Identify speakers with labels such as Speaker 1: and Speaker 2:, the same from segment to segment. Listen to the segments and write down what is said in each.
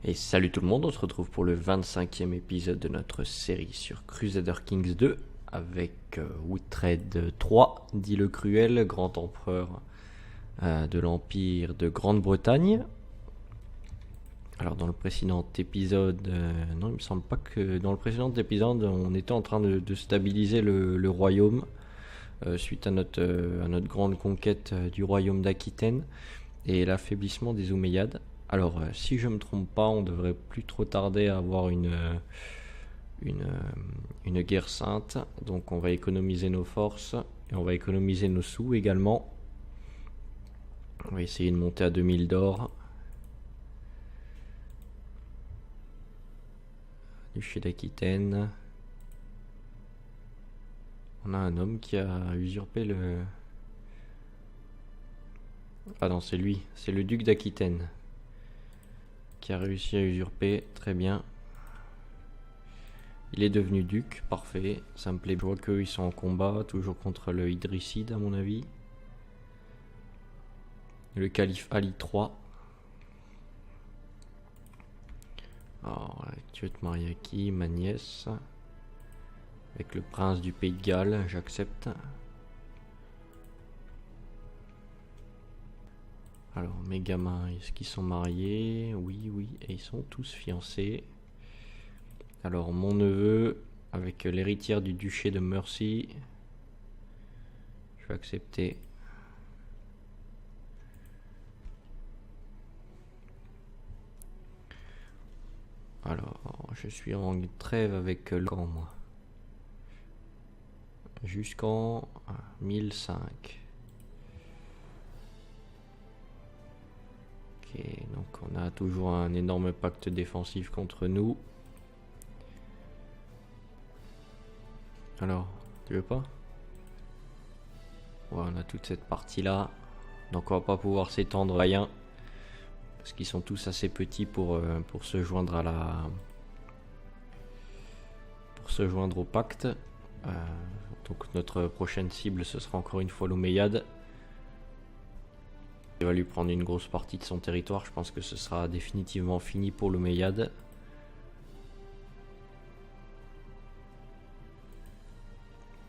Speaker 1: Et salut tout le monde, on se retrouve pour le 25e épisode de notre série sur Crusader Kings 2 avec Uhtred III, dit le Cruel, grand empereur de l'Empire de Grande-Bretagne. Alors dans le précédent épisode, non il me semble pas que dans le précédent épisode on était en train de stabiliser le royaume suite à notre grande conquête du royaume d'Aquitaine et l'affaiblissement des Omeyyades. Alors, si je me trompe pas, on devrait plus trop tarder à avoir une, guerre sainte. Donc, on va économiser nos forces et on va économiser nos sous également. On va essayer de monter à 2000 d'or. Duché d'Aquitaine. On a un homme qui a usurpé le... Ah non, c'est lui. C'est le duc d'Aquitaine qui a réussi à usurper, très bien. Il est devenu duc, parfait, ça me plaît. Je vois qu'ils sont en combat, toujours contre le Idrisside à mon avis. Le calife Ali III. Alors, tu veux te marier à qui? Ma nièce. Avec le prince du Pays de Galles, j'accepte. Alors, mes gamins, est-ce qu'ils sont mariés? Oui, oui, et ils sont tous fiancés. Alors, mon neveu, avec l'héritière du duché de Mercy, je vais accepter. Alors, je suis en trêve avec le camp, moi. Jusqu'en 1005. Ok, donc on a toujours un énorme pacte défensif contre nous. Alors, tu veux pas? Ouais, on a toute cette partie là. Donc on va pas pouvoir s'étendre rien. Parce qu'ils sont tous assez petits pour se joindre à la... Pour se joindre au pacte. Donc notre prochaine cible ce sera encore une fois l'Omeyyade. Il va lui prendre une grosse partie de son territoire. Je pense que ce sera définitivement fini pour l'Omeyyade.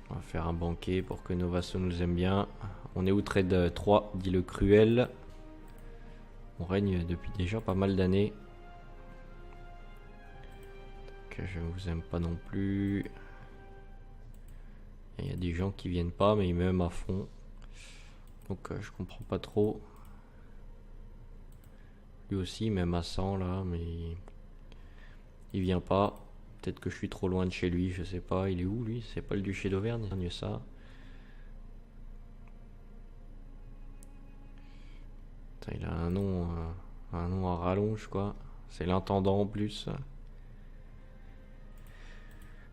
Speaker 1: On va faire un banquet pour que nos vassaux nous aiment bien. On est Uhtred III, dit le Cruel. On règne depuis déjà pas mal d'années. Que je vous aime pas non plus. Il y a des gens qui viennent pas, mais ils m'aiment à fond. Donc je comprends pas trop. Lui aussi, même à 100 là, mais il vient pas. Peut-être que je suis trop loin de chez lui, je sais pas. Il est où lui? C'est pas le duché d'Auvergne, ça. Putain, il a un nom à rallonge quoi. C'est l'intendant en plus.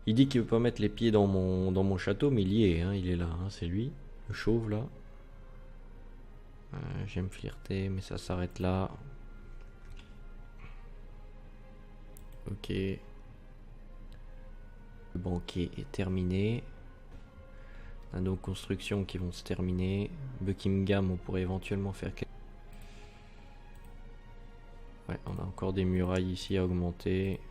Speaker 1: Il dit qu'il veut pas mettre les pieds dans mon château, mais il y est, hein, il est là, hein, c'est lui, le chauve là. J'aime flirter, mais ça s'arrête là. Ok. Le banquet est terminé. On a nos constructions qui vont se terminer. Buckingham, on pourrait éventuellement faire... Ouais, on a encore des murailles ici à augmenter.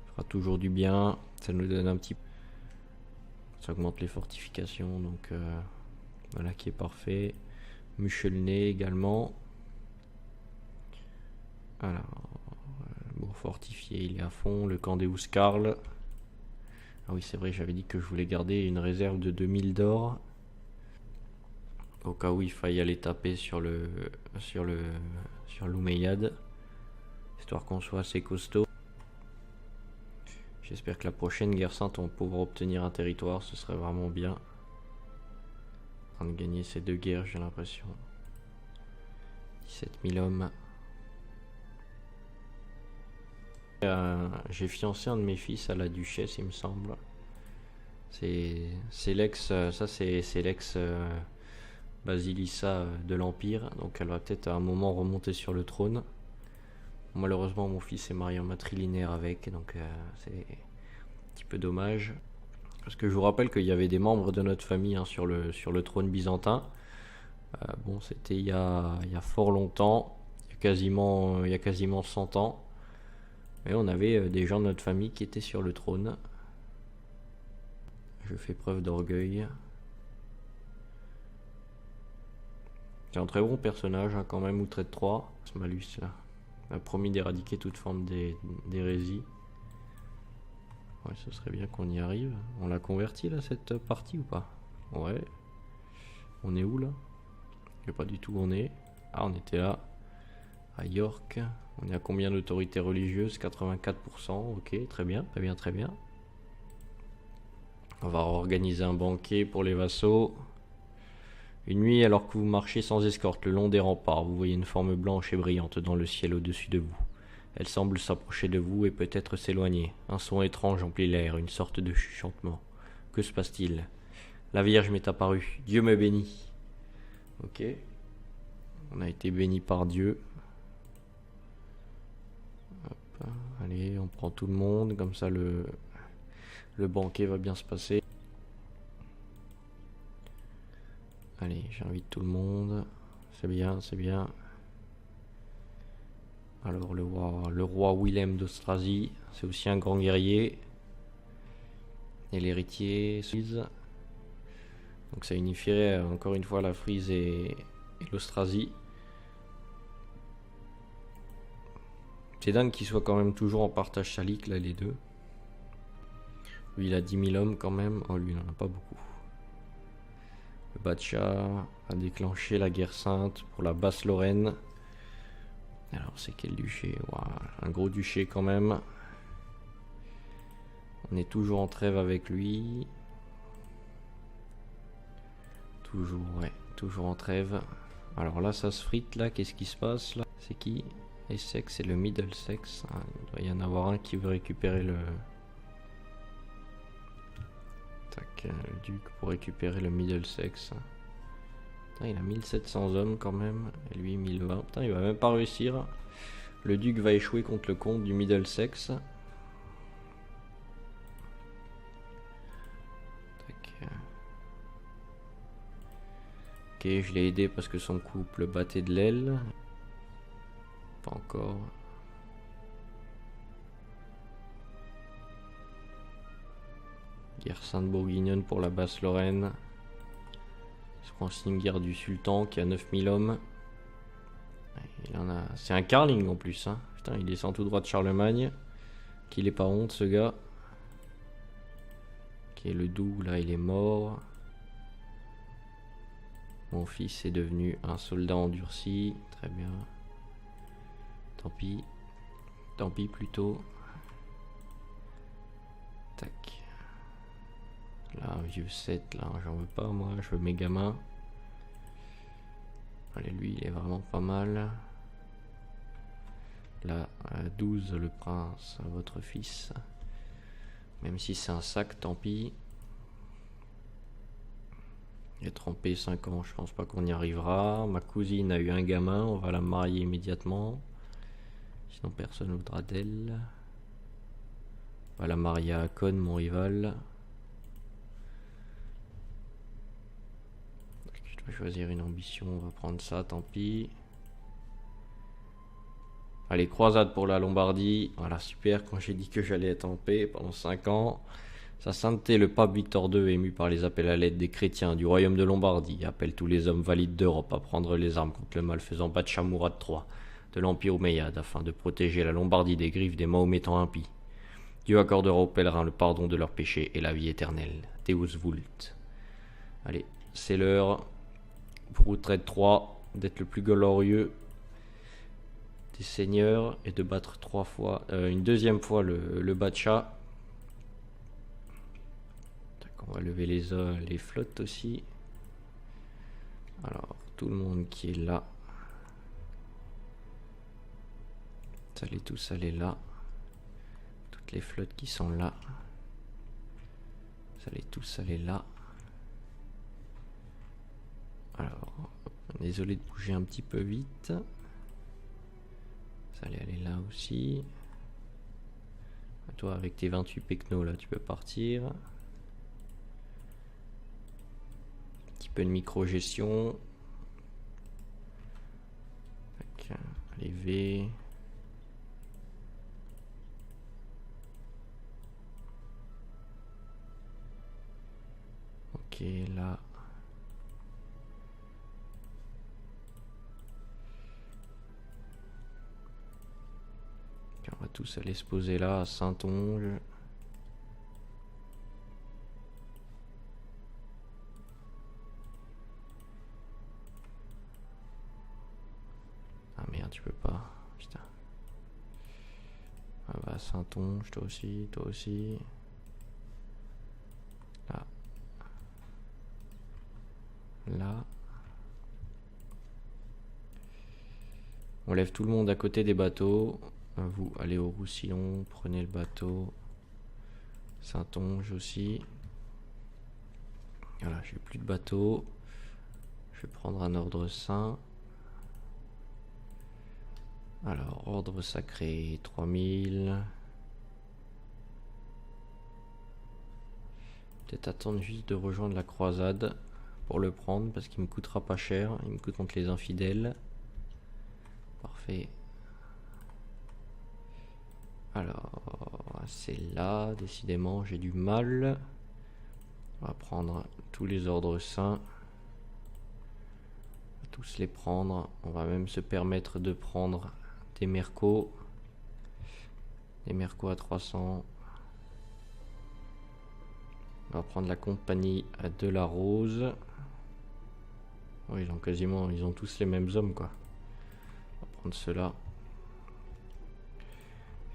Speaker 1: Ça fera toujours du bien. Ça nous donne un petit... Ça augmente les fortifications, donc... voilà qui est parfait. Muchelnay également. Alors... Bon, fortifié, il est à fond. Le camp des Huscarls. Ah oui, c'est vrai, j'avais dit que je voulais garder une réserve de 2000 d'or. Au cas où il faille aller taper sur l'Omeyyade. Histoire qu'on soit assez costaud. J'espère que la prochaine guerre sainte, on pourra obtenir un territoire. Ce serait vraiment bien. En train de gagner ces deux guerres, j'ai l'impression. 17 000 hommes. J'ai fiancé un de mes fils à la duchesse, il me semble. C'est l'ex, ça c'est l'ex Basilissa de l'Empire, donc elle va peut-être à un moment remonter sur le trône. Malheureusement, mon fils est marié en matrilinéaire avec, donc c'est un petit peu dommage. Parce que je vous rappelle qu'il y avait des membres de notre famille sur le trône byzantin. Bon, c'était il y a fort longtemps. Il y a il y a quasiment 100 ans. Mais on avait des gens de notre famille qui étaient sur le trône. Je fais preuve d'orgueil. C'est un très bon personnage hein, quand même, Uhtred III, ce Malus là. Il a promis d'éradiquer toute forme d'hérésie. Ouais, ce serait bien qu'on y arrive. On l'a converti là cette partie ou pas? Ouais. On est où là? Je sais pas du tout où on est. Ah, on était là. À York. On est à combien d'autorités religieuses? 84%. Ok, très bien, très bien, très bien. On va organiser un banquet pour les vassaux. Une nuit, alors que vous marchez sans escorte le long des remparts, vous voyez une forme blanche et brillante dans le ciel au-dessus de vous. Elle semble s'approcher de vous et peut-être s'éloigner. Un son étrange emplit l'air, une sorte de chuchotement. Que se passe-t-il? La Vierge m'est apparue. Dieu me bénit. Ok. On a été béni par Dieu. Hop. Allez, on prend tout le monde. Comme ça, le banquet va bien se passer. Allez, j'invite tout le monde. C'est bien, c'est bien. Alors, le roi Willem d'Austrasie, c'est aussi un grand guerrier. Et l'héritier Suisse. Donc ça unifierait encore une fois la Frise et l'Austrasie. C'est dingue qu'ils soient quand même toujours en partage salique là les deux. Lui il a 10 000 hommes quand même. Oh lui il n'en a pas beaucoup. Le Batcha a déclenché la guerre sainte pour la Basse-Lorraine. Alors c'est quel duché? Wow, un gros duché quand même. On est toujours en trêve avec lui. Toujours, ouais, toujours en trêve. Alors là ça se frite là, qu'est-ce qui se passe là? C'est qui? Essex et le Middlesex. Ah, il doit y en avoir un qui veut récupérer le... Tac, le duc pour récupérer le Middlesex. Putain, il a 1700 hommes quand même, et lui 1020. Putain, il va même pas réussir. Le duc va échouer contre le comte du Middlesex. Tac. Ok, je l'ai aidé parce que son couple battait de l'aile. Pas encore. Guerre sainte bourguignonne pour la Basse-Lorraine. Il se prend aussi une guerre du sultan qui a 9000 hommes. Il en a... C'est un carling en plus. Hein. Putain, il descend tout droit de Charlemagne. Qu'il ait pas honte ce gars. Qui est le doux, là il est mort. Mon fils est devenu un soldat endurci. Très bien. Tant pis. Tant pis plutôt. Tac. Là, un vieux 7, là, j'en veux pas moi, je veux mes gamins. Allez, lui, il est vraiment pas mal. Là, à 12, le prince, votre fils. Même si c'est un sac, tant pis. Il est trempé 5 ans, je pense pas qu'on y arrivera. Ma cousine a eu un gamin, on va la marier immédiatement. Sinon personne ne voudra d'elle. On va la marier à Akon, mon rival. Je dois choisir une ambition, on va prendre ça, tant pis. Allez, croisade pour la Lombardie. Voilà, super, quand j'ai dit que j'allais être en paix pendant 5 ans. Sa sainteté, le pape Victor II, ému par les appels à l'aide des chrétiens du royaume de Lombardie, appelle tous les hommes valides d'Europe à prendre les armes contre le malfaisant Batcha Mourad III de l'Empire Omeyyade afin de protéger la Lombardie des griffes des Mahométans impies. Dieu accordera aux pèlerins le pardon de leurs péchés et la vie éternelle. Deus vult. Allez, c'est l'heure pour Uhtred III d'être le plus glorieux des seigneurs et de battre une deuxième fois le Batcha. On va lever les flottes aussi. Alors, tout le monde qui est là. Vous allez tous aller là. Toutes les flottes qui sont là. Vous allez tous aller là. Alors, désolé de bouger un petit peu vite. Vous allez aller là aussi. Toi, avec tes 28 pecnos là, tu peux partir. Un petit peu de micro-gestion. Allez, arriver. Ok, là. Puis on va tous aller se poser là, à Saintonge. Ah merde, tu peux pas. Putain. Ah bah, Saintonge, toi aussi, toi aussi. Là. Là. On lève tout le monde à côté des bateaux. Vous allez au Roussillon, prenez le bateau. Saintonge aussi. Voilà, j'ai plus de bateau. Je vais prendre un ordre saint. Alors, ordre sacré, 3000. Peut-être attendre juste de rejoindre la croisade pour le prendre parce qu'il me coûtera pas cher. Il me coûte contre les infidèles. Parfait. Alors, c'est là, décidément, j'ai du mal. On va prendre tous les ordres saints. On va tous les prendre. On va même se permettre de prendre des mercos. Des mercos à 300. On va prendre la compagnie de la Rose. Oh, ils ont tous les mêmes hommes, quoi. On va prendre ceux-là.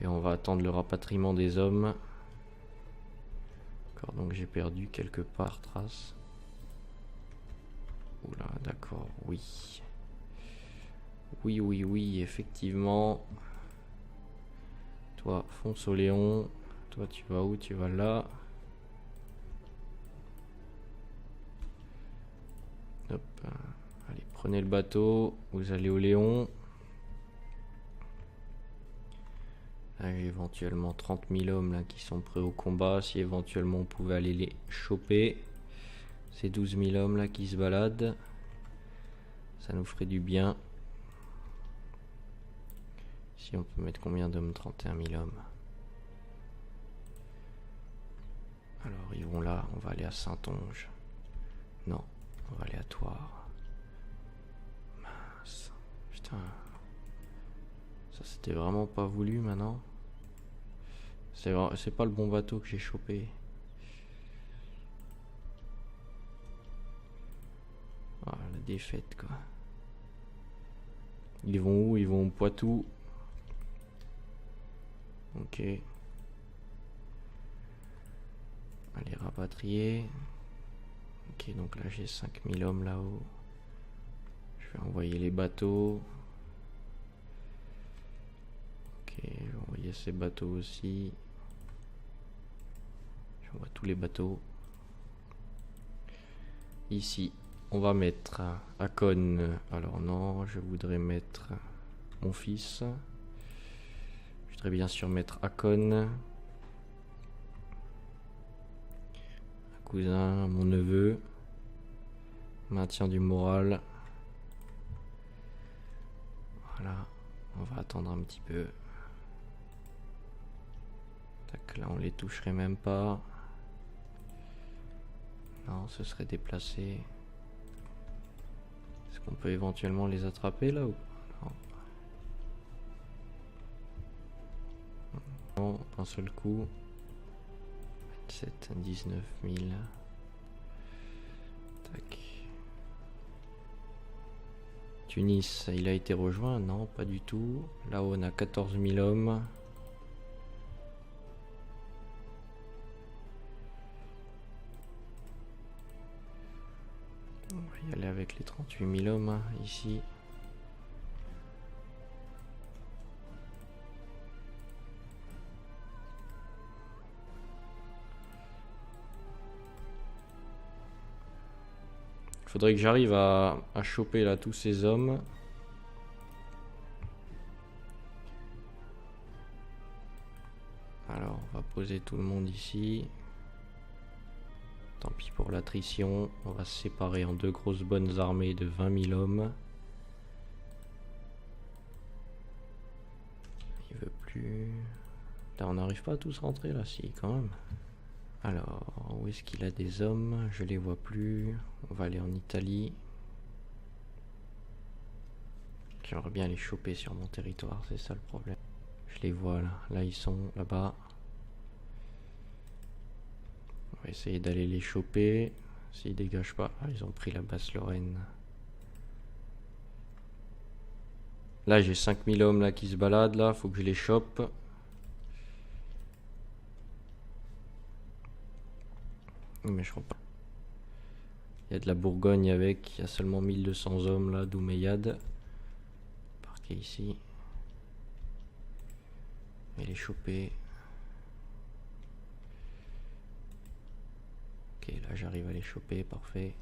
Speaker 1: Et on va attendre le rapatriement des hommes. D'accord, donc j'ai perdu quelque part trace. Oula, d'accord, oui. Oui, effectivement. Toi, fonce au Léon. Toi, tu vas où? Tu vas là. Hop. Allez, prenez le bateau. Vous allez au Léon. Là, j'ai éventuellement 30 000 hommes là, qui sont prêts au combat. Si éventuellement on pouvait aller les choper. Ces 12 000 hommes là qui se baladent. Ça nous ferait du bien. Si on peut mettre combien d'hommes? 31 000 hommes. Alors ils vont là. On va aller à Saintonge. Non, on va aller à Thouars. Mince. Putain. Ça c'était vraiment pas voulu maintenant. C'est pas le bon bateau que j'ai chopé. Ah, la défaite quoi. Ils vont où? Ils vont au Poitou. Ok. Allez, rapatrier. Ok, donc là j'ai 5000 hommes là-haut. Je vais envoyer les bateaux. Ok, je vais envoyer ces bateaux aussi. J'envoie tous les bateaux. Ici, on va mettre Akon. Alors non, je voudrais mettre mon fils. Je voudrais bien sûr mettre Akon. Un cousin, mon neveu. Maintien du moral. Voilà, on va attendre un petit peu. Tac, là on les toucherait même pas. Non, ce serait déplacé. Est-ce qu'on peut éventuellement les attraper là ou non? Non, un seul coup. 27, 19 000. Tac. Tunis, il a été rejoint? Non, pas du tout. Là on a 14 000 hommes. On va y aller avec les 38 000 hommes hein, ici. Faudrait que j'arrive à choper là tous ces hommes. Alors on va poser tout le monde ici. Tant pis pour l'attrition. On va se séparer en deux grosses bonnes armées de 20 000 hommes. plus. Là, on n'arrive pas à tous rentrer là, si, quand même. Alors, où est-ce qu'il a des hommes? Je les vois plus. On va aller en Italie. J'aimerais bien les choper sur mon territoire, c'est ça le problème. Je les vois là. Là, ils sont là-bas. On va essayer d'aller les choper. S'ils dégagent pas. Ah, ils ont pris la Basse-Lorraine. Là, j'ai 5000 hommes là qui se baladent là. Faut que je les chope. Mais je crois pas. Il y a de la Bourgogne avec. Il y a seulement 1200 hommes là d'Oumeyad. Parqué ici. Et les choper. Ok, là j'arrive à les choper, parfait.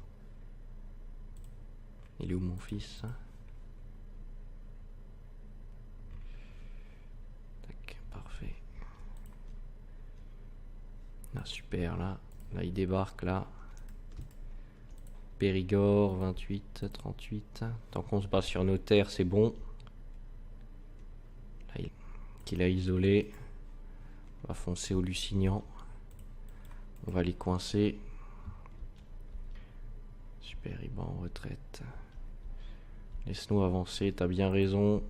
Speaker 1: Il est où mon fils? Tac, parfait. Ah, super, là. Là, il débarque, là. Périgord, 28, 38. Tant qu'on se bat sur nos terres, c'est bon. Là, qu'il a isolé. On va foncer au Lusignan. On va les coincer. Super, il bat en retraite. Laisse-nous avancer, t'as bien raison.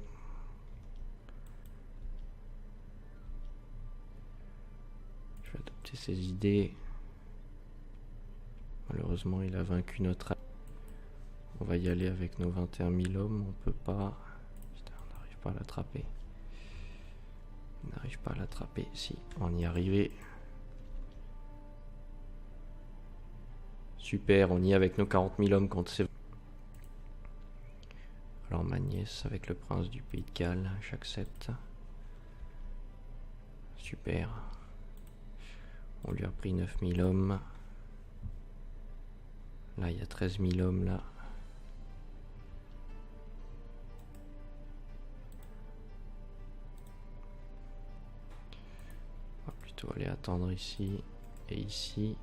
Speaker 1: Je vais adopter ses idées. Malheureusement, il a vaincu notre... On va y aller avec nos 21 000 hommes. On peut pas... Putain, on n'arrive pas à l'attraper. On n'arrive pas à l'attraper. Si, on y est arrivé. Super, on y est avec nos 40 000 hommes contre ces... Alors ma nièce avec le prince du Pays de Galles, j'accepte. Super. On lui a pris 9000 hommes. Là, il y a 13 000 hommes, là. On va plutôt aller attendre ici et ici.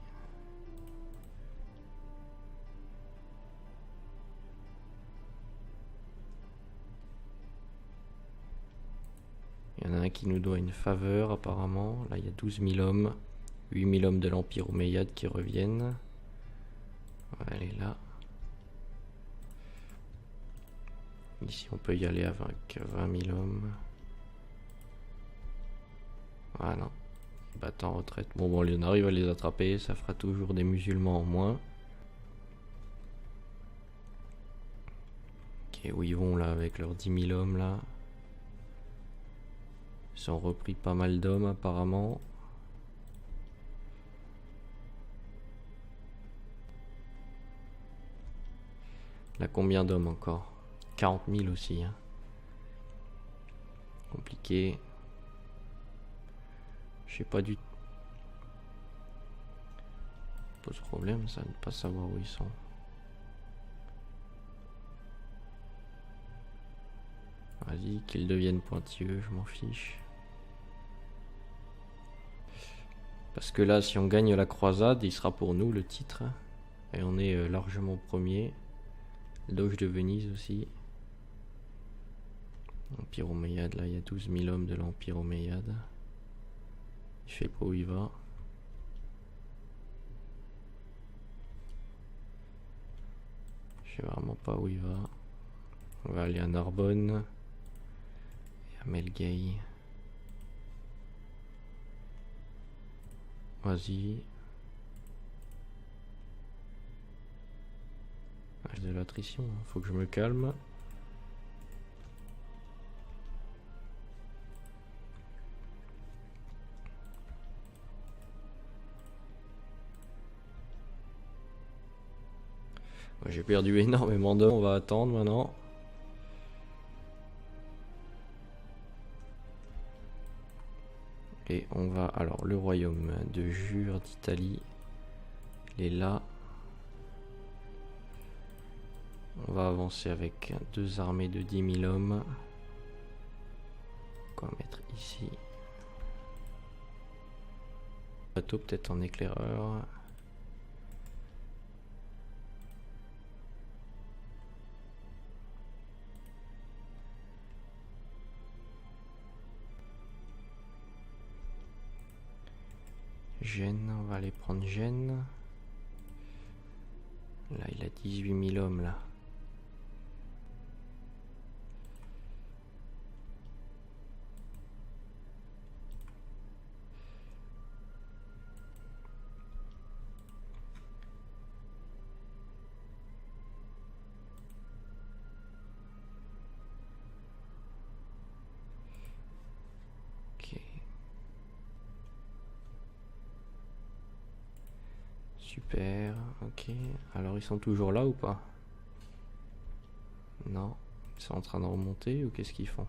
Speaker 1: Il y en a un qui nous doit une faveur, apparemment. Là, il y a 12 000 hommes. 8 000 hommes de l'Empire Omeyyade qui reviennent. On va aller là. Ici, on peut y aller avec 20 000 hommes. Ah non. Ils battent en retraite. Bon, on arrive à les attraper. Ça fera toujours des musulmans en moins. Ok, où ils vont là avec leurs 10 000 hommes là. Ils ont repris pas mal d'hommes apparemment. Là, combien d'hommes encore? 40 000 aussi. Hein. Compliqué. Je sais pas du tout. Pose problème ça, de ne pas savoir où ils sont. Vas-y, qu'ils deviennent pointilleux, je m'en fiche. Parce que là, si on gagne la croisade, il sera pour nous le titre. Et on est largement premier. Doge de Venise aussi. Empire Omeyyade, là il y a 12 000 hommes de l'Empire Omeyyade. Je sais pas où il va. Je sais vraiment pas où il va. On va aller à Narbonne. Et à Melgay. Vas-y. J'ai de l'attrition, faut que je me calme. J'ai perdu énormément d'hommes, on va attendre maintenant. Et on va, alors le royaume de Jure d'Italie, il est là. On va avancer avec 2 armées de 10 000 hommes. On va mettre ici. Bateau peut-être en éclaireur. Gênes, on va aller prendre Gênes. Là, il a 18 000 hommes, là. Ok. Super, ok. Alors, ils sont toujours là ou pas? Non. Ils sont en train de remonter ou qu'est-ce qu'ils font?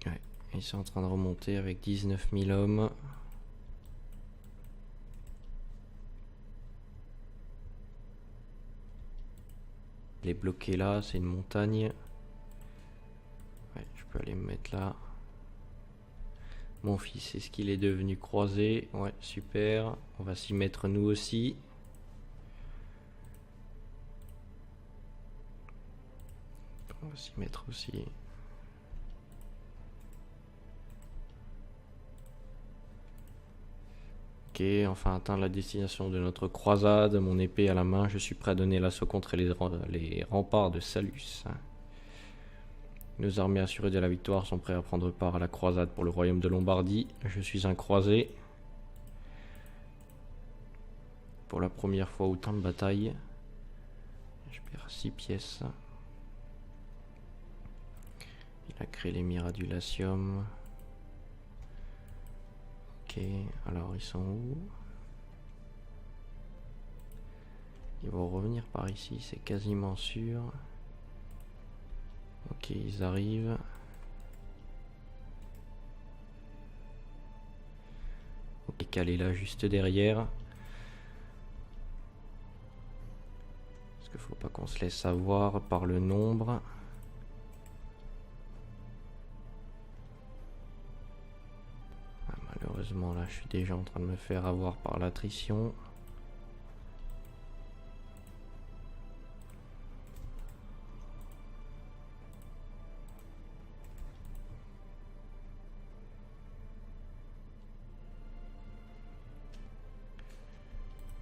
Speaker 1: Ouais, ils sont en train de remonter avec 19 000 hommes. Il est bloqué là, c'est une montagne. Ouais, je peux aller me mettre là. Mon fils, est-ce qu'il est devenu croisé? Ouais, super. On va s'y mettre nous aussi. On va s'y mettre aussi. Ok, enfin atteint la destination de notre croisade. Mon épée à la main, je suis prêt à donner l'assaut contre les remparts de Salus. Nos armées assurées de la victoire sont prêtes à prendre part à la croisade pour le royaume de Lombardie. Je suis un croisé. Pour la première fois autant de batailles. Je perds 6 pièces. Il a créé les Miradulatium. Ok, alors ils sont où? Ils vont revenir par ici, c'est quasiment sûr. Ok, ils arrivent. Ok, calé là juste derrière. Parce qu'il faut pas qu'on se laisse avoir par le nombre. Ah, malheureusement là je suis déjà en train de me faire avoir par l'attrition.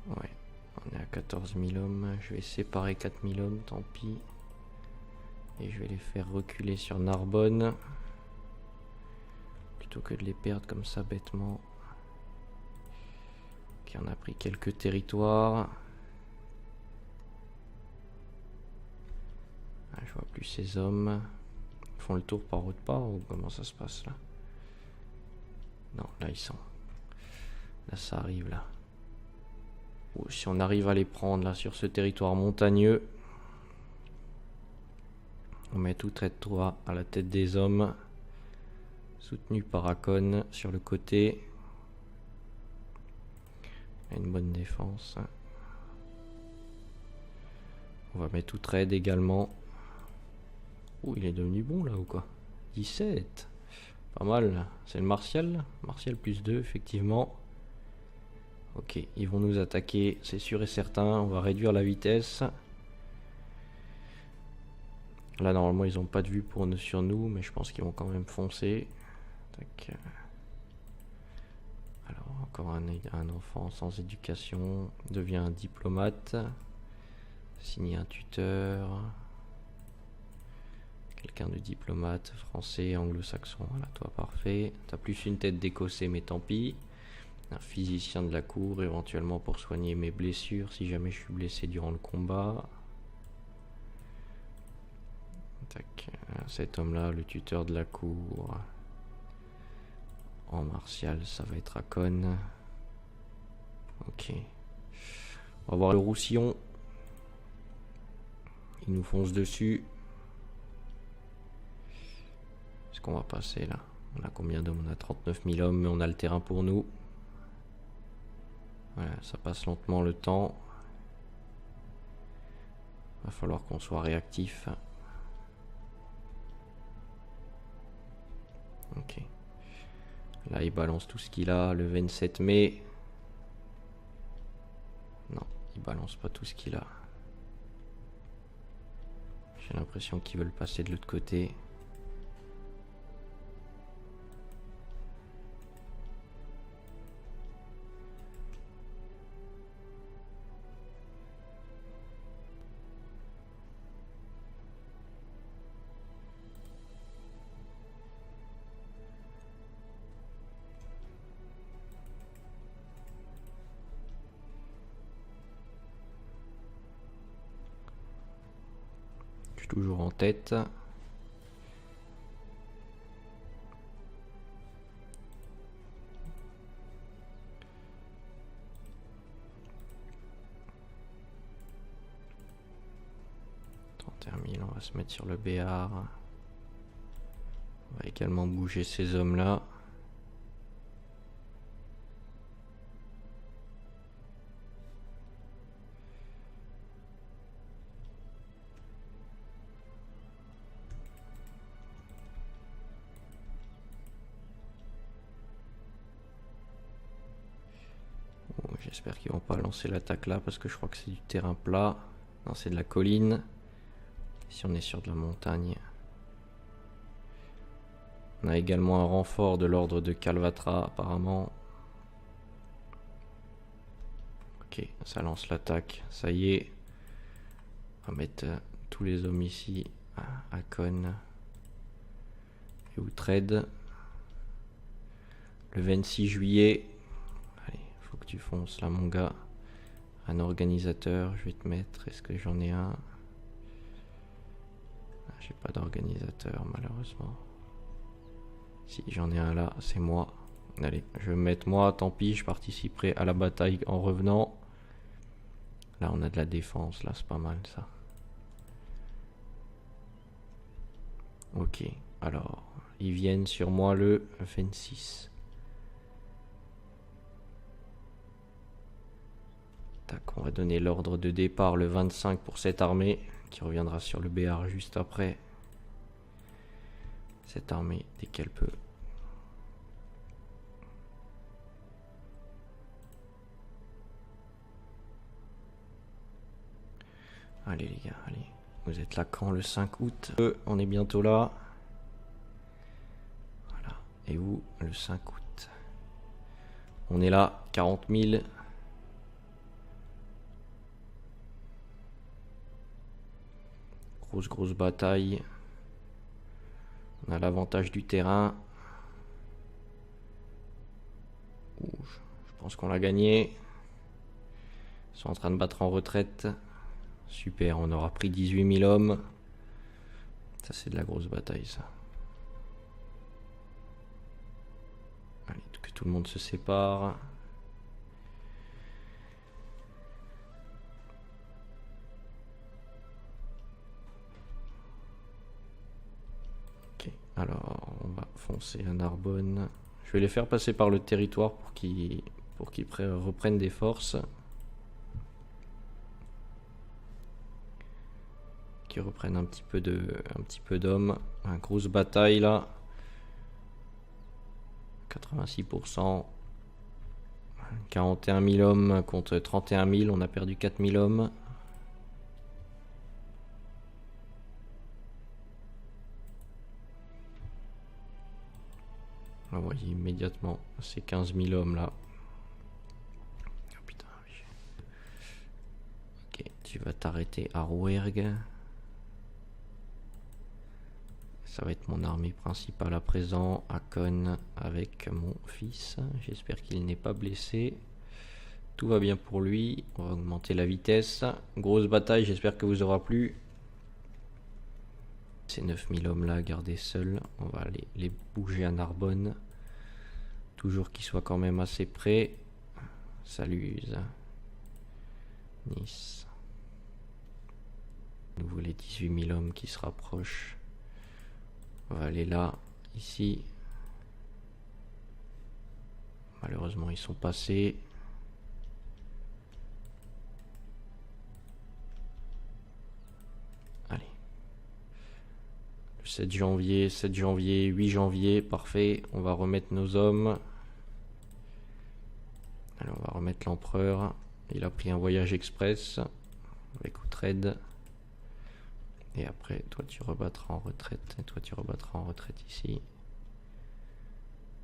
Speaker 1: Ouais, on est à 14 000 hommes. Je vais séparer 4 000 hommes, tant pis. Et je vais les faire reculer sur Narbonne. Plutôt que de les perdre comme ça bêtement. Ok, on a pris quelques territoires. Ah, je vois plus ces hommes. Ils font le tour par autre part ou comment ça se passe là? Non, là ils sont. Là ça arrive là. Ou si on arrive à les prendre là sur ce territoire montagneux. On met tout trait de toi à la tête des hommes. Soutenu par Akon sur le côté. Une bonne défense. On va mettre tout trade également. Ouh, il est devenu bon là ou quoi? 17. Pas mal. C'est le martial. Martial plus 2 effectivement. Ok, ils vont nous attaquer, c'est sûr et certain. On va réduire la vitesse. Là normalement ils n'ont pas de vue sur nous, mais je pense qu'ils vont quand même foncer. Tac. Alors encore un enfant sans éducation devient un diplomate. Signer un tuteur. Quelqu'un de diplomate, français, anglo-saxon. Voilà, toi parfait. T'as plus une tête d'écossais, mais tant pis. Un physicien de la cour, éventuellement pour soigner mes blessures si jamais je suis blessé durant le combat. Tac. Cet homme-là, le tuteur de la cour. En martial, ça va être Akon. Ok. On va voir le Roussillon. Il nous fonce dessus. Est-ce qu'on va passer là? On a combien d'hommes? On a 39 000 hommes, mais on a le terrain pour nous. Voilà, ça passe lentement le temps. Va falloir qu'on soit réactif. Ok. Là, il balance tout ce qu'il a le 27 mai. Non, il balance pas tout ce qu'il a. J'ai l'impression qu'ils veulent passer de l'autre côté. Toujours en tête. On va se mettre sur le Béar. On va également bouger ces hommes-là. J'espère qu'ils vont pas lancer l'attaque là parce que je crois que c'est du terrain plat. Non, c'est de la colline. Si on est sur de la montagne. On a également un renfort de l'ordre de Calvatra apparemment. Ok, ça lance l'attaque. Ça y est. On va mettre tous les hommes ici. Akon et Uhtred. Le 26 juillet. Allez, faut que tu fonces là mon gars. Un organisateur, je vais te mettre. Est-ce que j'en ai un? J'ai pas d'organisateur malheureusement. Si j'en ai un là, c'est moi. Allez, je vais me mettre moi, tant pis, je participerai à la bataille en revenant. Là on a de la défense, là c'est pas mal ça. Ok, alors, ils viennent sur moi le 26. Tac, on va donner l'ordre de départ le 25 pour cette armée, qui reviendra sur le Béar juste après. Cette armée, dès qu'elle peut. Allez les gars, allez. Vous êtes là quand le 5 août? On est bientôt là. Voilà. Et vous, le 5 août? On est là, 40 000. Grosse bataille. On a l'avantage du terrain. Je pense qu'on l'a gagné. Ils sont en train de battre en retraite. Super, on aura pris 18 000 hommes. Ça c'est de la grosse bataille ça. Allez, que tout le monde se sépare. Ok, alors on va foncer à Narbonne. Je vais les faire passer par le territoire pour qu'ils reprennent des forces. Qui reprennent un petit peu d'hommes. Une grosse bataille là. 86%. 41 000 hommes contre 31 000. On a perdu 4 000 hommes. On va envoyer immédiatement ces 15 000 hommes là. Oh putain. Ok, tu vas t'arrêter à Rouergue. Ça va être mon armée principale à présent, Akon avec mon fils. J'espère qu'il n'est pas blessé. Tout va bien pour lui. On va augmenter la vitesse. Grosse bataille, j'espère que vous aura plu. Ces 9000 hommes là, gardés seuls. On va aller les bouger à Narbonne. Toujours qu'ils soient quand même assez près. Saluz. Nice. Nouveau les 18 000 hommes qui se rapprochent. On va aller là, ici. Malheureusement, ils sont passés. Allez. Le 7 janvier, 8 janvier, parfait. On va remettre nos hommes. Allez, on va remettre l'empereur. Il a pris un voyage express avec Uhtred. Et après, toi tu rebattras en retraite, et toi tu rebattras en retraite ici.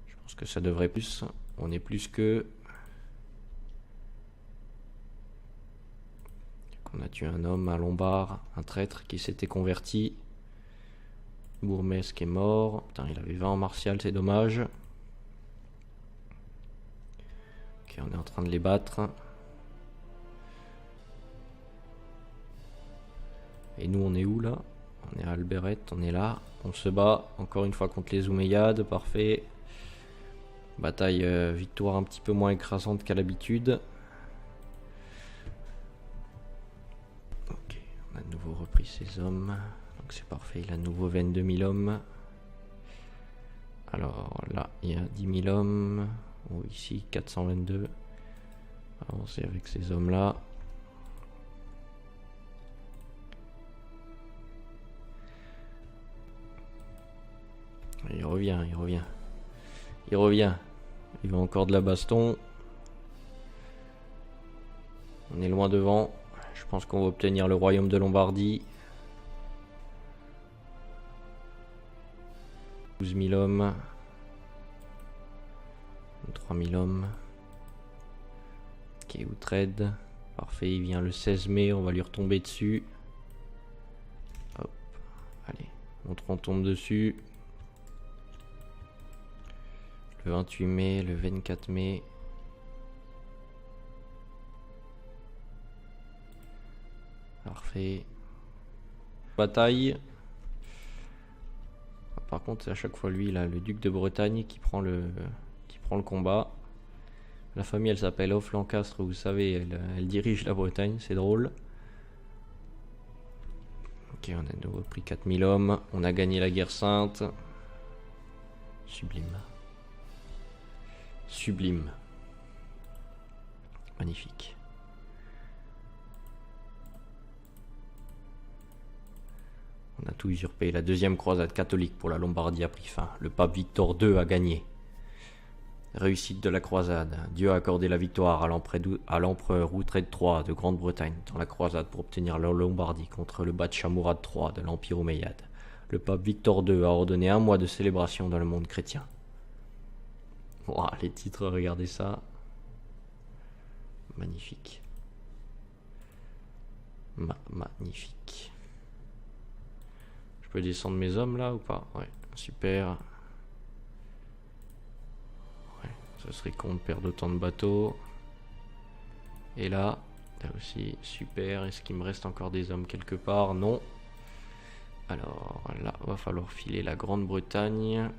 Speaker 1: Je pense que ça devrait plus. On est plus que... On a tué un homme, un lombard, un traître qui s'était converti. Bourmesque est mort. Putain, il avait 20 en martial, c'est dommage. Ok, on est en train de les battre. Et nous, on est où là? On est à Alberet, on est là. On se bat encore une fois contre les Omeyyades, parfait. Bataille victoire un petit peu moins écrasante qu'à l'habitude. Ok, on a de nouveau repris ses hommes. Donc c'est parfait, il a de nouveau 22 000 hommes. Alors là, il y a 10 000 hommes. Ou ici, 422. Avancer avec ces hommes-là. Il revient, il revient. Il revient. Il veut encore de la baston. On est loin devant. Je pense qu'on va obtenir le royaume de Lombardie. 12 000 hommes. 3 000 hommes. Ok, Uhtred. Parfait, il vient le 16 mai, on va lui retomber dessus. Hop, allez, on tombe dessus. Le 28 mai, le 24 mai. Parfait. Bataille. Par contre, c'est à chaque fois lui, là, le duc de Bretagne qui prend le combat. La famille, elle s'appelle Hoff Lancastre, vous savez, elle dirige la Bretagne, c'est drôle. Ok, on a de nouveau pris 4000 hommes. On a gagné la guerre sainte. Sublime. Sublime. Magnifique. On a tout usurpé. La deuxième croisade catholique pour la Lombardie a pris fin. Le pape Victor II a gagné. Réussite de la croisade. Dieu a accordé la victoire à l'empereur Uhtred III de Grande-Bretagne dans la croisade pour obtenir la Lombardie contre le Bacha Mourad III de l'Empire omeyyade. Le pape Victor II a ordonné un mois de célébration dans le monde chrétien. Wow, les titres, regardez ça. Magnifique. Magnifique. Je peux descendre mes hommes là ou pas? Ouais, super. Ouais, ce serait con de perdre autant de bateaux. Et là aussi, super. Est-ce qu'il me reste encore des hommes quelque part? Non. Alors là, va falloir filer la Grande-Bretagne.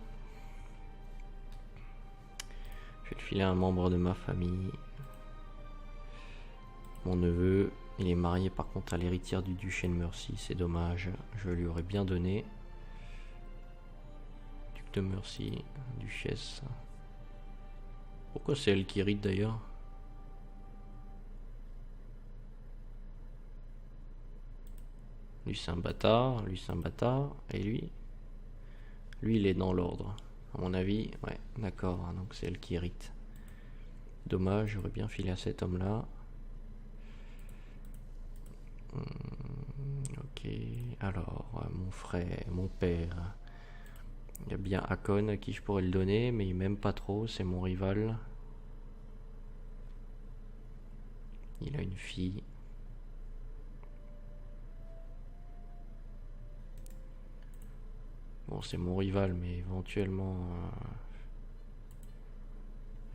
Speaker 1: Je vais le filer à un membre de ma famille. Mon neveu. Il est marié par contre à l'héritière du duché de Mercie. C'est dommage. Je lui aurais bien donné. Duc de Mercie, duchesse. Pourquoi c'est elle qui hérite d'ailleurs? Lui c'est un bâtard, lui c'est un bâtard. Et lui? Lui il est dans l'ordre. À mon avis, ouais, d'accord. Donc c'est elle qui hérite. Dommage, j'aurais bien filé à cet homme-là. Ok, alors, mon frère, mon père. Il y a bien Hakon à qui je pourrais le donner, mais il m'aime pas trop, c'est mon rival. Il a une fille. Bon, c'est mon rival, mais éventuellement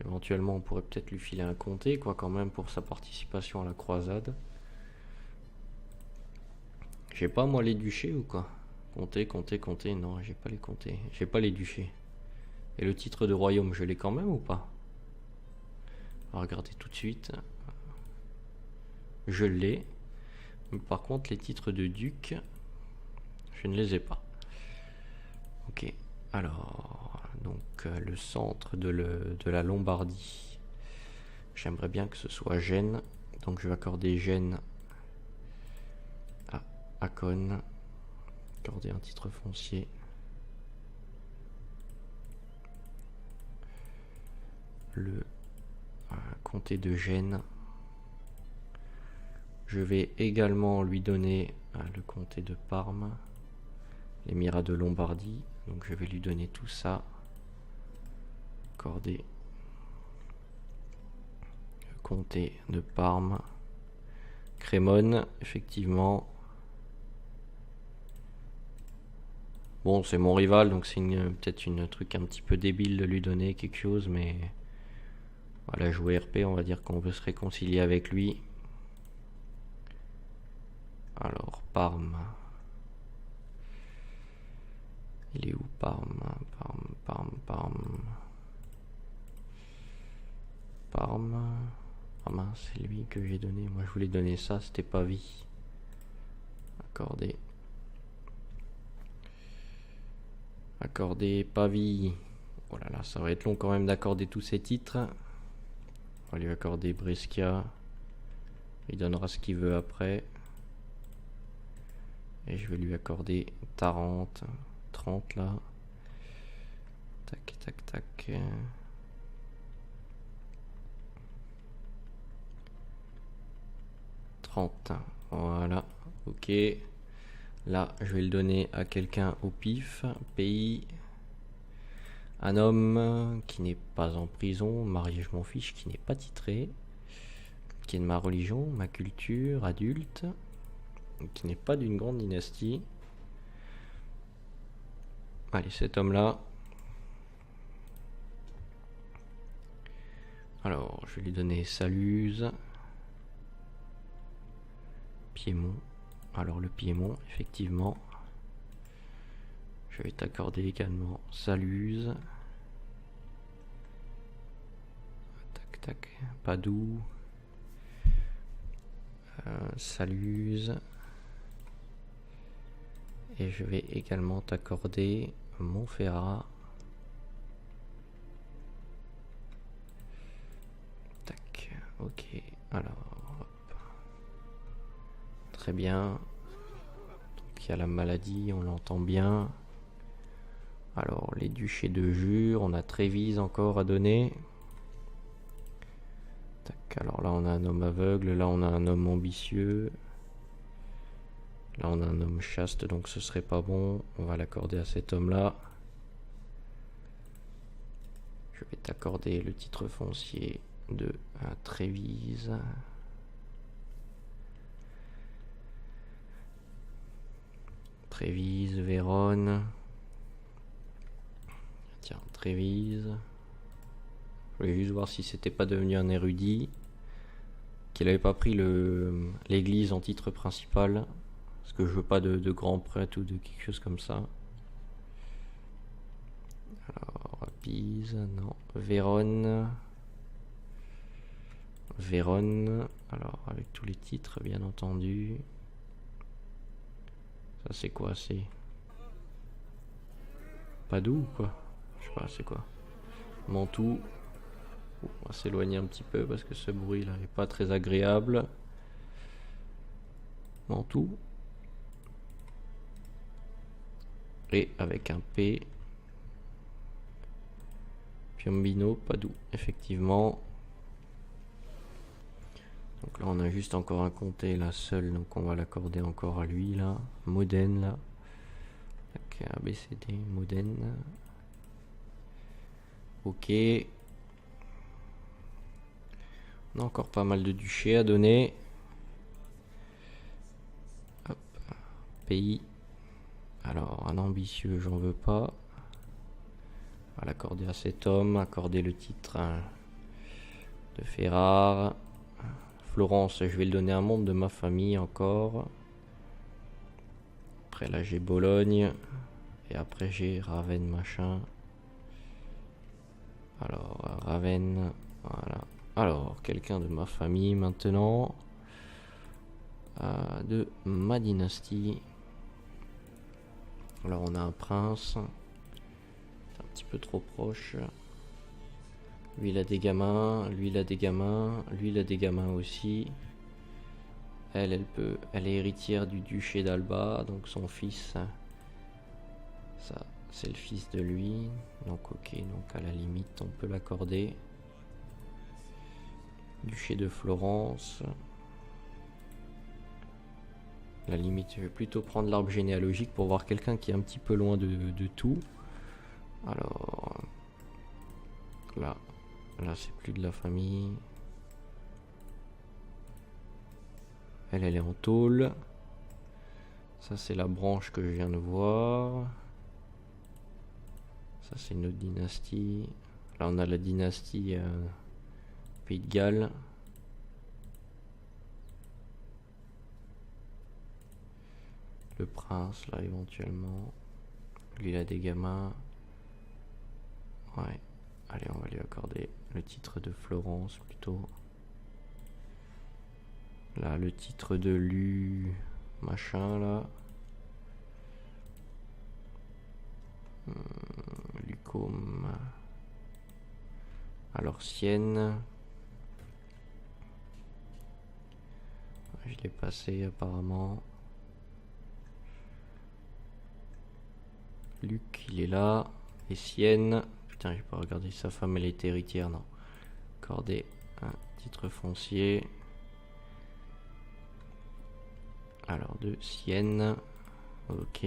Speaker 1: on pourrait peut-être lui filer un comté, quoi, quand même, pour sa participation à la croisade. J'ai pas, moi, les duchés ou quoi? Comté, non, j'ai pas les comtés. J'ai pas les duchés. Et le titre de royaume, je l'ai quand même ou pas? On va regarder tout de suite. Je l'ai. Mais par contre, les titres de duc, je ne les ai pas. Ok. Alors, donc, le centre de la Lombardie. J'aimerais bien que ce soit Gênes. Donc, je vais accorder Gênes à Hakon. Accorder un titre foncier. Le comté de Gênes. Je vais également lui donner le comté de Parme, l'émirat de Lombardie. Donc je vais lui donner tout ça. Accorder le comté de Parme. Crémone, effectivement. Bon, c'est mon rival, donc c'est peut-être une truc un petit peu débile de lui donner quelque chose, mais voilà, jouer RP, on va dire qu'on veut se réconcilier avec lui. Alors, Parme. Il est où, Parme? Parme. Ah mince, c'est lui que j'ai donné. Moi, je voulais donner ça, c'était Pavie. Accorder Pavie. Oh là là, ça va être long quand même d'accorder tous ces titres. On va lui accorder Brescia. Il donnera ce qu'il veut après. Et je vais lui accorder Tarente. 30 là. Tac, tac, tac. Voilà, ok. Là, je vais le donner à quelqu'un au pif. Pays. Un homme qui n'est pas en prison. Marié, je m'en fiche. Qui n'est pas titré. Qui est de ma religion, ma culture, adulte. Qui n'est pas d'une grande dynastie. Allez, cet homme-là. Alors, je vais lui donner Saluse. Piémont. Alors, le Piémont, effectivement. Je vais t'accorder également Saluse. Tac, tac. Padoue. Saluse. Et je vais également t'accorder Montferrat. Tac, ok. Alors, hop. Très bien. Donc il y a la maladie, on l'entend bien. Alors, les duchés de Jure, on a Trévise encore à donner. Tac, alors là on a un homme aveugle, là on a un homme ambitieux. Là on a un homme chaste, donc ce serait pas bon. On va l'accorder à cet homme-là. Je vais t'accorder le titre foncier de Trévise. Trévise, Vérone. Tiens, Trévise. Je voulais juste voir si c'était pas devenu un érudit. Qu'il avait pas pris l'église en titre principal. Parce que je veux pas de grand prêtre ou de quelque chose comme ça. Alors, Pise, non. Vérone. Vérone. Alors, avec tous les titres, bien entendu. Ça, c'est quoi? C'est Padoue ou quoi? Je sais pas, c'est quoi? Mantoue. On va s'éloigner un petit peu parce que ce bruit là est pas très agréable. Mantoue. Et avec un P. Piombino, Padoue, effectivement. Donc là on a juste encore un comté là seul, donc on va l'accorder encore à lui là. Modène là. Donc, ABCD, Modène. Ok. On a encore pas mal de duchés à donner. Hop. Pays. Alors un ambitieux j'en veux pas. On va l'accorder à cet homme. Accorder le titre de Ferrare. Florence, je vais le donner à un membre de ma famille encore. Après là j'ai Bologne. Et après j'ai Ravenne machin. Alors Ravenne. Voilà. Alors quelqu'un de ma famille maintenant. De ma dynastie. Alors on a un prince. C'est un petit peu trop proche. Lui il a des gamins, lui il a des gamins, lui il a des gamins aussi. Elle est héritière du duché d'Alba, donc son fils, ça c'est le fils de lui. Donc ok, donc à la limite on peut l'accorder. Duché de Florence. La limite, je vais plutôt prendre l'arbre généalogique pour voir quelqu'un qui est un petit peu loin de tout. Alors, là c'est plus de la famille. Elle est en tôle. Ça c'est la branche que je viens de voir. Ça c'est une autre dynastie. Là on a la dynastie Pays de Galles. Le prince là éventuellement. Lui il a des gamins. Ouais. Allez, on va lui accorder le titre de Florence plutôt. Là le titre de machin là. Lucôme. Alors Sienne. Je l'ai passé apparemment. Luc il est là. Et Sienne. Putain, j'ai pas regardé sa femme, elle était héritière, non. Accorder un titre foncier. Alors de Sienne. Ok.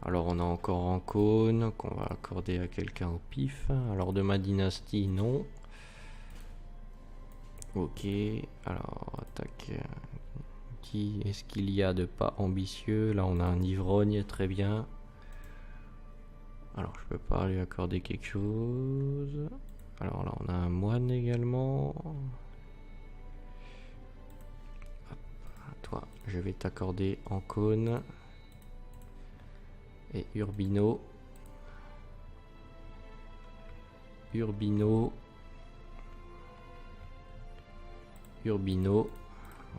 Speaker 1: Alors on a encore Ancône qu'on va accorder à quelqu'un au pif. Alors de ma dynastie, non. Ok. Alors attaque. Qui est-ce qu'il y a de pas ambitieux? Là on a un ivrogne, très bien. Alors je peux pas lui accorder quelque chose. Alors là on a un moine également. Hop. Toi, je vais t'accorder Ancône. Et Urbino.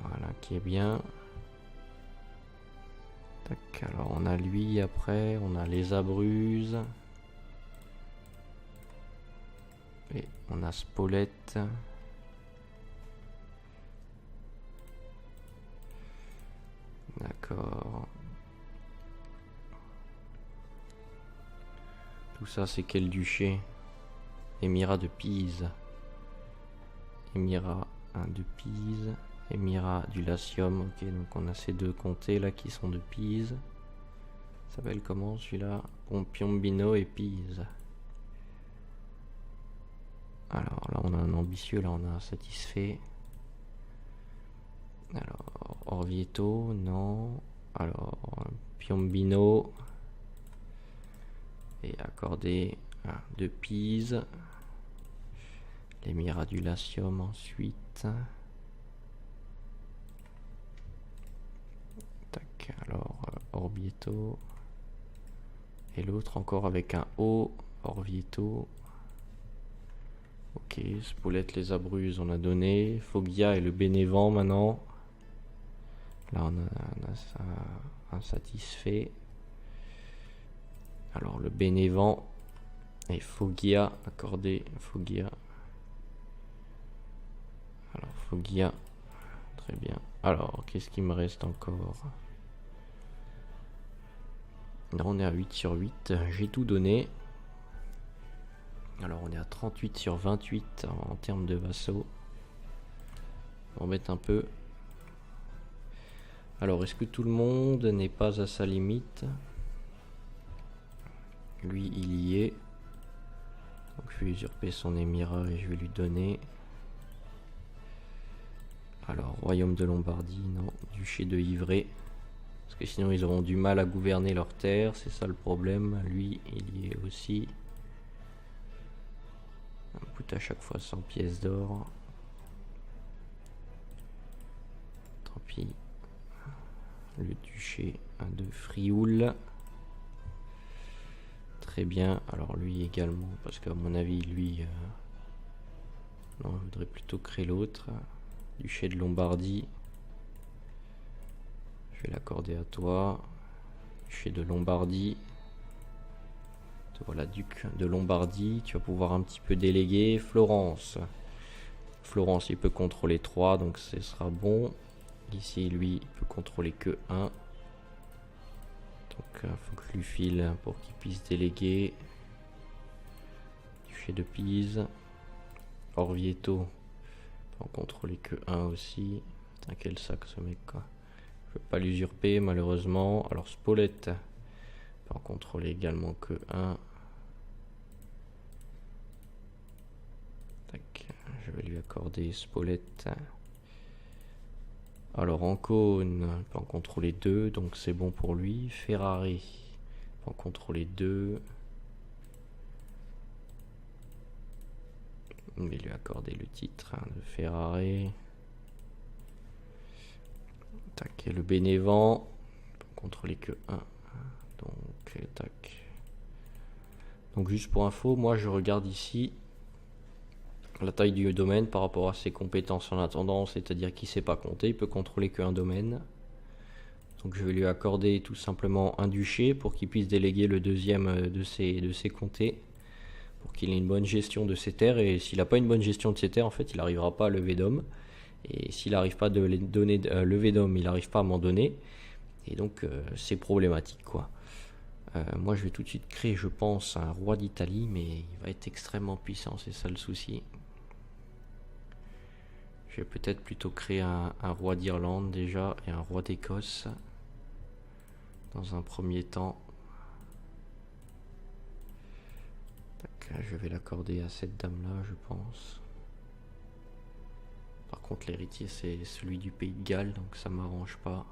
Speaker 1: Voilà, qui est bien. Tac, alors on a lui après, on a les Abruzzes. Et on a Spolète. D'accord. Tout ça c'est quel duché? Émirat de Pise. Émirat de Pise. Émirat du Latium. Ok, donc on a ces deux comtés là qui sont de Pise. Ça s'appelle comment celui-là? Piombino et Pise. Alors là on a un ambitieux, là on a un satisfait. Alors Orvieto, non. Alors Piombino. Et accorder de Pise. L'émirat du Latium ensuite. Tac, alors Orvieto. Et l'autre encore avec un O, Orvieto. Ok, Spolète, les Abruzzes on a donné. Foggia et le Bénévent maintenant. Là on a un satisfait. Alors le Bénévent et Foggia, accordé Foggia. Alors Foggia, très bien. Alors qu'est-ce qu'il me reste encore? Là on est à 8 sur 8, j'ai tout donné. Alors on est à 38 sur 28 en termes de vassaux. On m'embête un peu. Alors est-ce que tout le monde n'est pas à sa limite? Lui il y est. Donc je vais usurper son émirat et je vais lui donner. Alors royaume de Lombardie, non. Duché de Ivrea. Parce que sinon ils auront du mal à gouverner leurs terres, c'est ça le problème. Lui il y est aussi. Ça me coûte à chaque fois 100 pièces d'or. Tant pis. Le duché de Frioul. Très bien. Alors lui également, parce qu'à mon avis, lui... non, je voudrais plutôt créer l'autre. Duché de Lombardie. Je vais l'accorder à toi. Duché de Lombardie. Voilà, duc de Lombardie. Tu vas pouvoir un petit peu déléguer. Florence. Florence, il peut contrôler 3, donc ce sera bon. Ici, lui, il peut contrôler que 1. Donc, il faut que je lui file pour qu'il puisse déléguer. Duché de Pise. Orvieto, peut en contrôler que 1 aussi. Putain, quel sac ce mec, quoi. Je peux pas l'usurper malheureusement. Alors Spolète peut en contrôler également que un. Tac, je vais lui accorder Spolète. Alors Ancône peut en contrôler 2, donc c'est bon pour lui. Ferrari peut en contrôler 2. Je vais lui accorder le titre de Ferrari. Tac, et le Bénévent peut en contrôler que 1. Donc tac. Donc juste pour info, moi je regarde ici la taille du domaine par rapport à ses compétences en attendant, c'est-à-dire qu'il ne sait pas compter, il peut contrôler qu'un domaine. Donc je vais lui accorder tout simplement un duché pour qu'il puisse déléguer le deuxième de ses comtés, pour qu'il ait une bonne gestion de ses terres. Et s'il n'a pas une bonne gestion de ses terres, en fait, il n'arrivera pas à lever d'hommes. Et s'il n'arrive pas de les donner lever d'hommes, il n'arrive pas à m'en donner. Et donc c'est problématique, quoi. Moi je vais tout de suite créer, je pense, un roi d'Italie, mais il va être extrêmement puissant, c'est ça le souci. Je vais peut-être plutôt créer un roi d'Irlande déjà et un roi d'Écosse dans un premier temps. Tac, je vais l'accorder à cette dame-là, je pense. Par contre, l'héritier c'est celui du pays de Galles, donc ça m'arrange pas.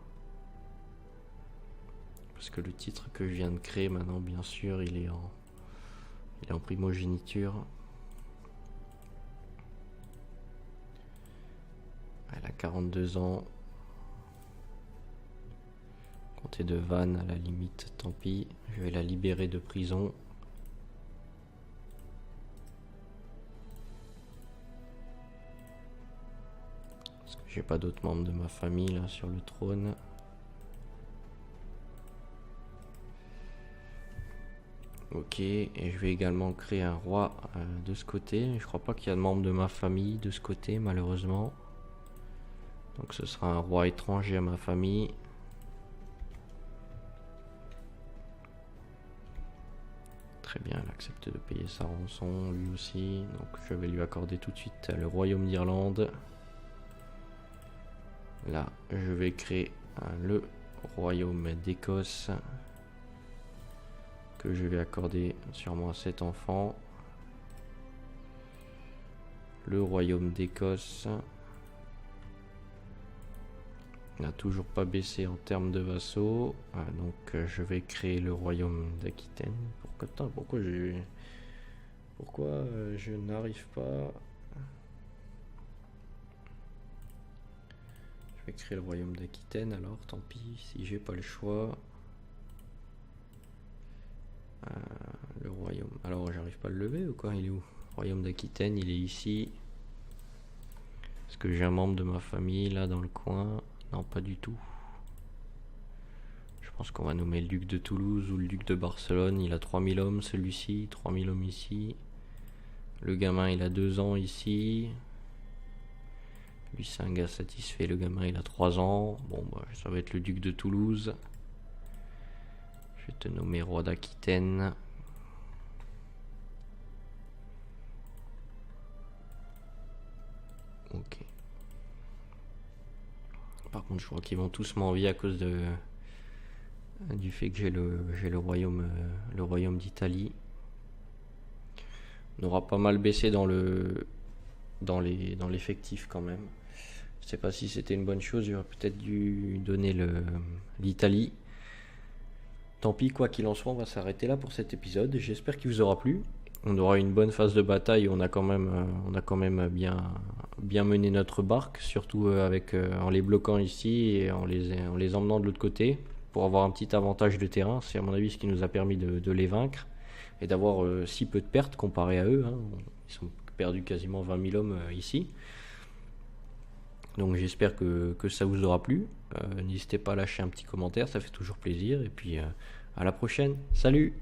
Speaker 1: Parce que le titre que je viens de créer maintenant, bien sûr, il est en primogéniture. Elle a 42 ans. Comté de Vannes à la limite, tant pis. Je vais la libérer de prison. Parce que j'ai pas d'autres membres de ma famille là sur le trône. Ok, et je vais également créer un roi de ce côté. Je crois pas qu'il y a de membres de ma famille de ce côté, malheureusement. Donc ce sera un roi étranger à ma famille. Très bien, elle accepte de payer sa rançon, lui aussi. Donc je vais lui accorder tout de suite le royaume d'Irlande. Là, je vais créer le royaume d'Écosse, que je vais accorder sûrement à cet enfant. Le royaume d'Écosse n'a toujours pas baissé en termes de vassaux. Donc je vais créer le royaume d'Aquitaine. Pourquoi je n'arrive pas. Je vais créer le royaume d'Aquitaine, alors tant pis si j'ai pas le choix. Le royaume. Alors j'arrive pas à le lever ou quoi? Il est où? Royaume d'Aquitaine, il est ici. Est-ce que j'ai un membre de ma famille là dans le coin? Non, pas du tout. Je pense qu'on va nommer le duc de Toulouse ou le duc de Barcelone. Il a 3000 hommes celui-ci, 3000 hommes ici. Le gamin il a 2 ans ici. Lui c'est un gars satisfait, le gamin il a 3 ans. Bon bah ça va être le duc de Toulouse. Je vais te nommer roi d'Aquitaine. Ok. Par contre je crois qu'ils vont tous m'envier à cause du fait que j'ai le royaume d'Italie. On aura pas mal baissé dans l'effectif quand même. Je sais pas si c'était une bonne chose, j'aurais peut-être dû donner l'Italie. Tant pis, quoi qu'il en soit, on va s'arrêter là pour cet épisode. J'espère qu'il vous aura plu. On aura une bonne phase de bataille. On a quand même bien mené notre barque, surtout en les bloquant ici et en les emmenant de l'autre côté pour avoir un petit avantage de terrain. C'est à mon avis ce qui nous a permis de les vaincre et d'avoir si peu de pertes comparé à eux. Ils sont perdus quasiment 20 000 hommes ici. Donc j'espère que ça vous aura plu. N'hésitez pas à lâcher un petit commentaire, ça fait toujours plaisir. Et puis à la prochaine. Salut!